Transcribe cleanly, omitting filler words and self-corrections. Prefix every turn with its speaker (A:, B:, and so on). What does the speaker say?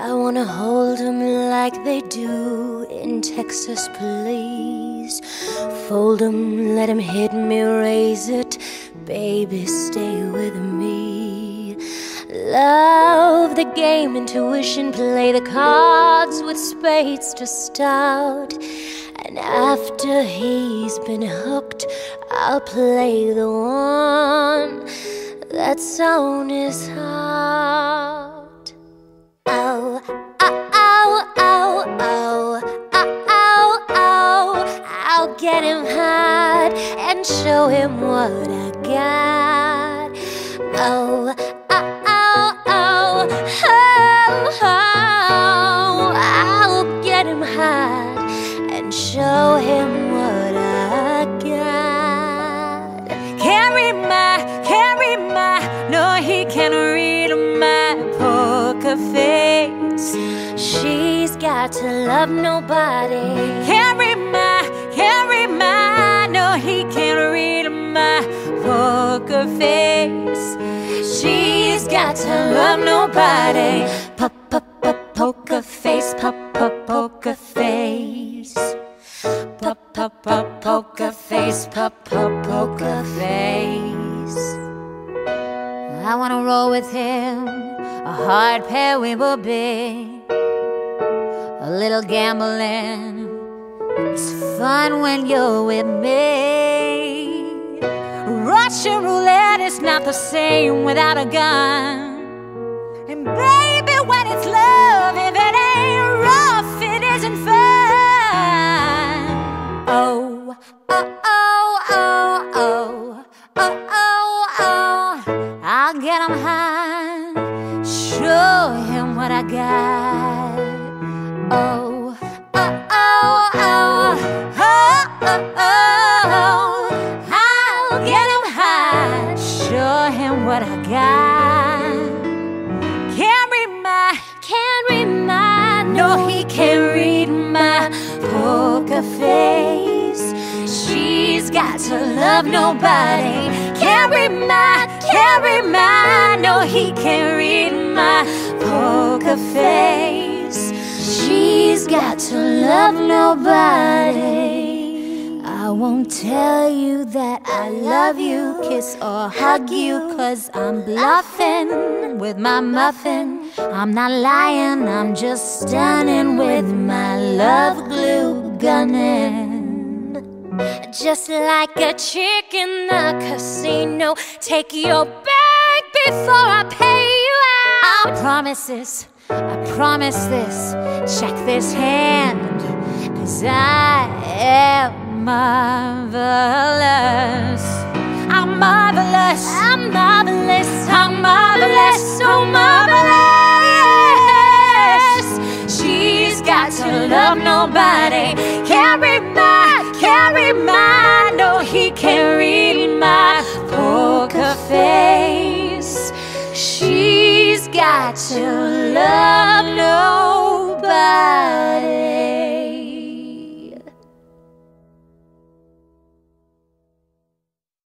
A: I wanna hold him like they do in Texas, please. Fold him, let him hit me, raise it. Baby, stay with me. Love the game, intuition, play the cards with spades to start. And after he's been hooked, I'll play the one that's on his heart. Oh, oh, oh, oh, oh, oh, oh, oh. I'll get him hard and show him what I got. Oh, oh, oh, oh, oh, oh. I'll get him hard and show him what I got. Carry my, no, he can't read my poker face. She's got to love nobody. Carry my, no, he can't read my poker face. She's got to love nobody. Poker face, poker face. Poker face, poker face. I wanna roll with him, a hard pair we will be. A little gambling, it's fun when you're with me. Russian roulette is not the same without a gun. And baby, when it's love, if it ain't rough, it isn't fun. Oh, oh, oh, oh, oh, oh, oh, oh. I'll get him high, show him what I got. Oh, oh, oh, oh, oh, oh, oh. I'll get him high, show him what I got. Carry my, no, he can't read my poker face. She's got to love nobody. Carry my, no, he can't read my poker face. She's got to love nobody. I won't tell you that I love you, kiss or hug you, 'cause I'm bluffing with my muffin. I'm not lying, I'm just stunning with my love glue gunning. Just like a chick in the casino, take your bag before I pay you out. I promise this, check this hand, 'cause I am marvelous. I'm marvelous, I'm marvelous, I'm marvelous, so marvelous. She's got to love nobody. Carry my, no, he can't read my poker face. She's got to love